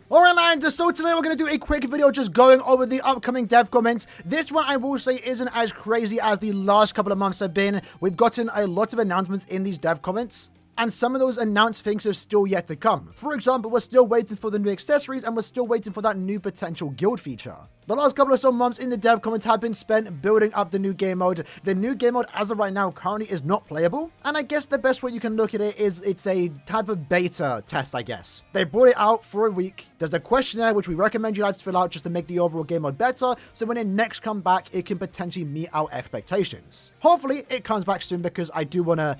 Alright lads, so today we're going to do a quick video just going over the upcoming dev comments. This one I will say isn't as crazy as the last couple of months have been. We've gotten a lot of announcements in these dev comments, and some of those announced things are still yet to come. For example, we're still waiting for the new accessories, and we're still waiting for that new potential guild feature. The last couple of some months in the dev comments have been spent building up the new game mode. The new game mode as of right now currently is not playable, and I guess the best way you can look at it is it's a type of beta test, I guess. They brought it out for a week. There's a questionnaire which we recommend you guys fill out just to make the overall game mode better, so when it next comes back, it can potentially meet our expectations. Hopefully, it comes back soon because I do wanna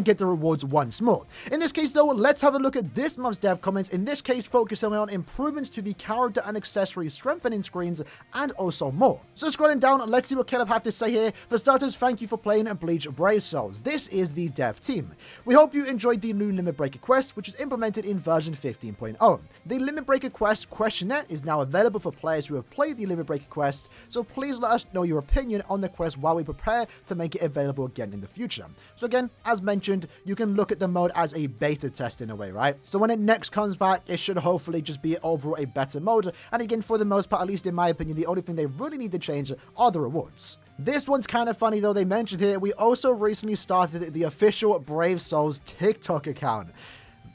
get the rewards once more. In this case though, let's have a look at this month's dev comments. In this case, focusing on improvements to the character and accessory strengthening screens, and also more. So scrolling down, let's see what Caleb have to say here. For starters, thank you for playing Bleach Brave Souls. This is the dev team. We hope you enjoyed the new Limit Breaker quest, which is implemented in version 15.0. The Limit Breaker quest questionnaire is now available for players who have played the Limit Breaker quest, so please let us know your opinion on the quest while we prepare to make it available again in the future. So again, as mentioned, you can look at the mode as a beta test in a way, right? So when it next comes back, it should hopefully just be overall a better mode, and again, for the most part, at least in my opinion, the only thing they really need to change are the rewards. This one's kind of funny though. They mentioned here, we also recently started the official Brave Souls TikTok account.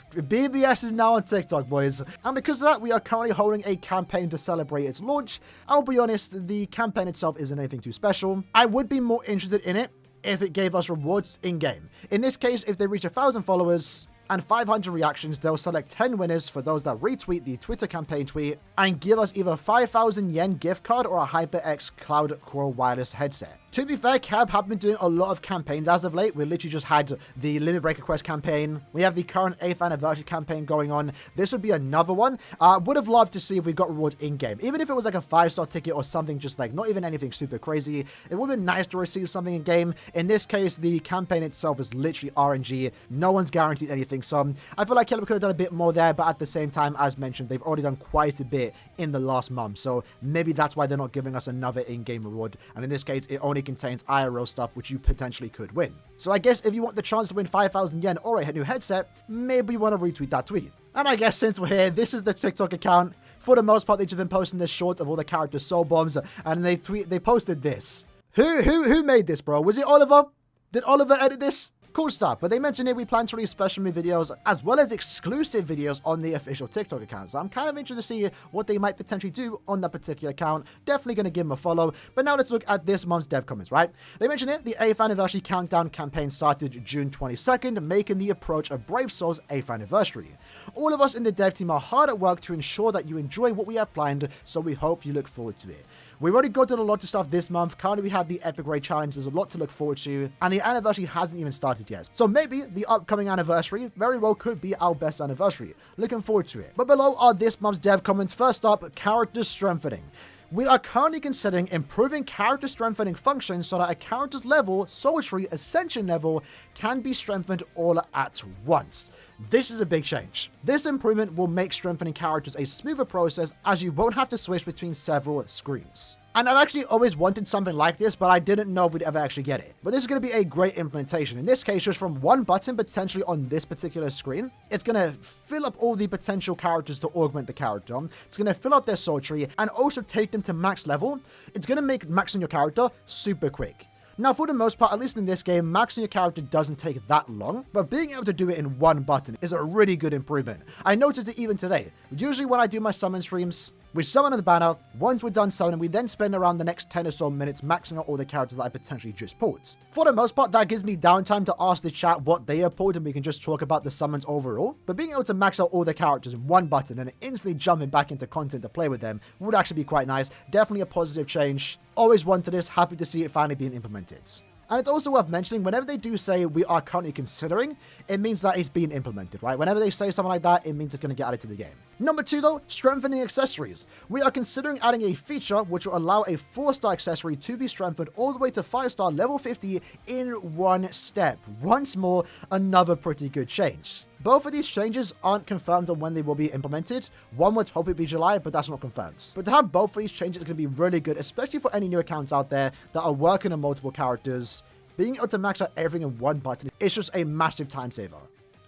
BBS is now on TikTok, boys. And because of that, we are currently holding a campaign to celebrate its launch. I'll be honest, the campaign itself isn't anything too special. I would be more interested in it if it gave us rewards in-game. In this case, if they reach 1,000 followers and 500 reactions, they'll select 10 winners for those that retweet the Twitter campaign tweet and give us either 5,000 yen gift card or a HyperX Cloud Core wireless headset. To be fair, Cab have been doing a lot of campaigns as of late. We literally just had the Limit Breaker Quest campaign. We have the current 8th anniversary campaign going on. This would be another one. Would have loved to see if we got reward in-game. Even if it was like a 5-star ticket or something, just like not even anything super crazy. It would have been nice to receive something in-game. In this case, the campaign itself is literally RNG. No one's guaranteed anything. So I feel like Caleb could have done a bit more there, but at the same time, as mentioned, they've already done quite a bit in the last month. So maybe that's why they're not giving us another in-game reward. And in this case, it only contains IRL stuff, which you potentially could win. So I guess if you want the chance to win 5,000 yen or a new headset, maybe you want to retweet that tweet. And I guess since we're here, this is the TikTok account. For the most part, they've just been posting this short of all the character soul bombs, and they posted this. Who made this, bro? Was it Oliver? Did Oliver edit this? Cool stuff, but they mentioned here we plan to release special move videos as well as exclusive videos on the official TikTok account. So I'm kind of interested to see what they might potentially do on that particular account. Definitely going to give them a follow. But now let's look at this month's dev comments, right? They mentioned here the 8th anniversary countdown campaign started June 22nd, making the approach of Brave Souls' 8th anniversary. All of us in the dev team are hard at work to ensure that you enjoy what we have planned, so we hope you look forward to it. We've already gotten a lot of stuff this month. Currently, we have the Epic Raid Challenge. There's a lot to look forward to, and the anniversary hasn't even started yet. So maybe the upcoming anniversary very well could be our best anniversary. Looking forward to it. But below are this month's dev comments. First up, character strengthening. We are currently considering improving character strengthening functions so that a character's level, soul tree, ascension level can be strengthened all at once. This is a big change. This improvement will make strengthening characters a smoother process as you won't have to switch between several screens. And I've actually always wanted something like this, but I didn't know if we'd ever actually get it. But this is going to be a great implementation. In this case, just from one button, potentially on this particular screen, it's going to fill up all the potential characters to augment the character. It's going to fill out their soul tree and also take them to max level. It's going to make maxing your character super quick. Now, for the most part, at least in this game, maxing your character doesn't take that long, but being able to do it in one button is a really good improvement. I noticed it even today. Usually when I do my summon streams, we summon on the banner, once we're done summoning, we then spend around the next 10 or so minutes maxing out all the characters that I potentially just pulled. For the most part, that gives me downtime to ask the chat what they have pulled, and we can just talk about the summons overall. But being able to max out all the characters in one button and instantly jumping back into content to play with them would actually be quite nice. Definitely a positive change. Always wanted this, happy to see it finally being implemented. And it's also worth mentioning, whenever they do say we are currently considering, it means that it's being implemented, right? Whenever they say something like that, it means it's going to get added to the game. Number 2 though, strengthening accessories. We are considering adding a feature which will allow a 4-star accessory to be strengthened all the way to 5-star level 50 in one step. Once more, another pretty good change. Both of these changes aren't confirmed on when they will be implemented. One would hope it'd be July, but that's not confirmed. But to have both of these changes is going to be really good, especially for any new accounts out there that are working on multiple characters. Being able to max out everything in one button is just a massive time saver.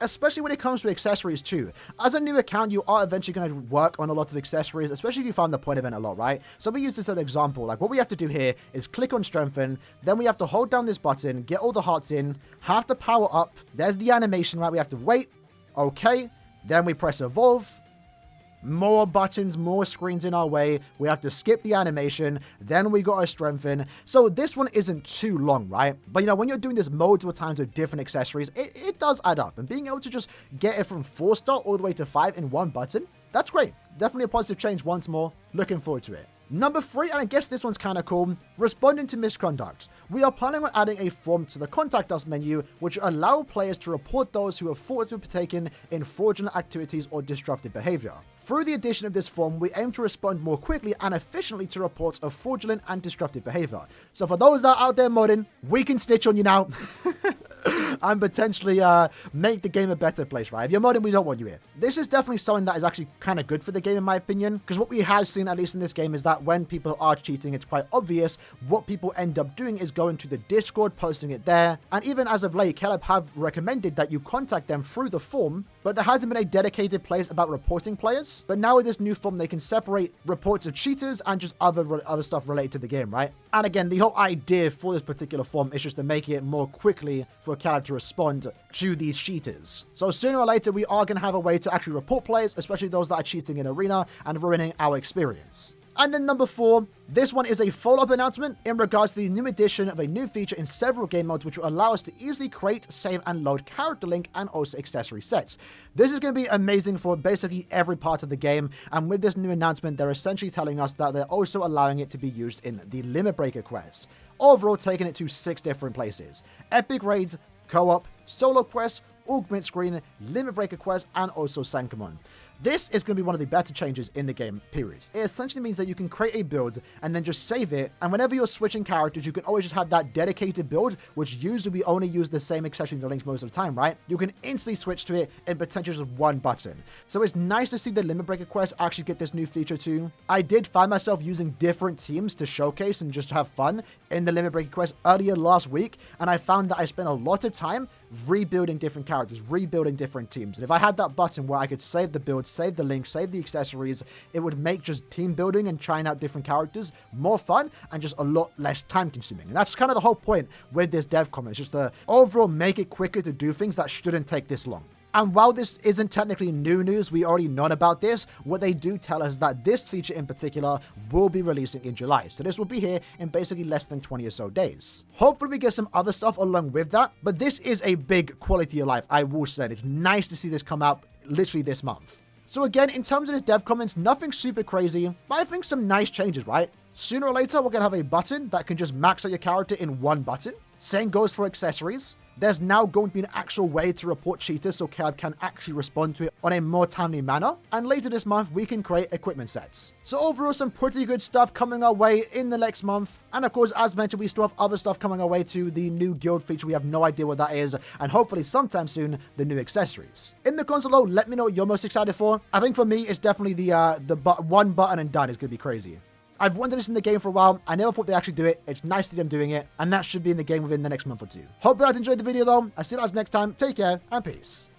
especially when it comes to accessories too. As a new account, you are eventually going to work on a lot of accessories, especially if you find the point event a lot, right? So we use this as an example. Like what we have to do here is click on strengthen, then we have to hold down this button, get all the hearts in, have to power up. There's the animation, right? We have to wait. Okay. Then we press evolve. More buttons, more screens in our way. We have to skip the animation. Then we got to strengthen. So this one isn't too long, right? But you know, when you're doing this multiple times with different accessories, it does add up. And being able to just get it from 4-star all the way to 5 in one button, that's great. Definitely a positive change once more. Looking forward to it. Number 3, and I guess this one's kind of cool, responding to misconduct. We are planning on adding a form to the contact us menu, which will allow players to report those who are thought to have partaken in fraudulent activities or disruptive behavior. Through the addition of this form, we aim to respond more quickly and efficiently to reports of fraudulent and disruptive behavior. So for those that are out there modding, we can stitch on you now. And potentially make the game a better place, right? If you're modding, we don't want you here. This is definitely something that is actually kind of good for the game, in my opinion, because what we have seen, at least in this game, is that when people are cheating, it's quite obvious. What people end up doing is going to the Discord, posting it there, and even as of late, Caleb have recommended that you contact them through the form, but there hasn't been a dedicated place about reporting players. But now with this new form, they can separate reports of cheaters and just other stuff related to the game, right? And again, the whole idea for this particular form is just to make it more quickly for Caleb to respond to these cheaters. So sooner or later, we are going to have a way to actually report players, especially those that are cheating in Arena and ruining our experience. And then number 4, this one is a follow-up announcement in regards to the new addition of a new feature in several game modes, which will allow us to easily create, save, and load character link and also accessory sets. This is going to be amazing for basically every part of the game, and with this new announcement, they're essentially telling us that they're also allowing it to be used in the Limit Breaker quest. Overall, taking it to 6 different places: Epic Raids, Co-op, Solo Quest, Augment Screen, Limit Breaker Quest, and also Sankamon. This is going to be one of the better changes in the game, period. It essentially means that you can create a build and then just save it, and whenever you're switching characters, you can always just have that dedicated build, which usually we only use the same accessories and links most of the time, right? You can instantly switch to it in potentially just one button. So it's nice to see the Limit Breaker quest actually get this new feature too. I did find myself using different teams to showcase and just have fun in the Limit Breaker quest earlier last week, and I found that I spent a lot of time rebuilding different characters, rebuilding different teams. And if I had that button where I could save the build, save the link, save the accessories, it would make just team building and trying out different characters more fun and just a lot less time consuming. And that's kind of the whole point with this dev comment. It's just to overall make it quicker to do things that shouldn't take this long. And while this isn't technically new news, we already know about this, what they do tell us is that this feature in particular will be releasing in July. So this will be here in basically less than 20 or so days. Hopefully we get some other stuff along with that, but this is a big quality of life, I will say. It's nice to see this come out literally this month. So again, in terms of this dev comments, nothing super crazy, but I think some nice changes, right? Sooner or later, we're going to have a button that can just max out your character in one button. Same goes for accessories. There's now going to be an actual way to report cheaters so Caleb can actually respond to it on a more timely manner. And later this month, we can create equipment sets. So overall, some pretty good stuff coming our way in the next month. And of course, as mentioned, we still have other stuff coming our way to the new guild feature. We have no idea what that is. And hopefully sometime soon, the new accessories. In the console below, let me know what you're most excited for. I think for me, it's definitely the one button and done is going to be crazy. I've wanted this in the game for a while. I never thought they'd actually do it. It's nice to see them doing it, and that should be in the game within the next month or two. Hope you guys enjoyed the video though. I'll see you guys next time. Take care, and peace.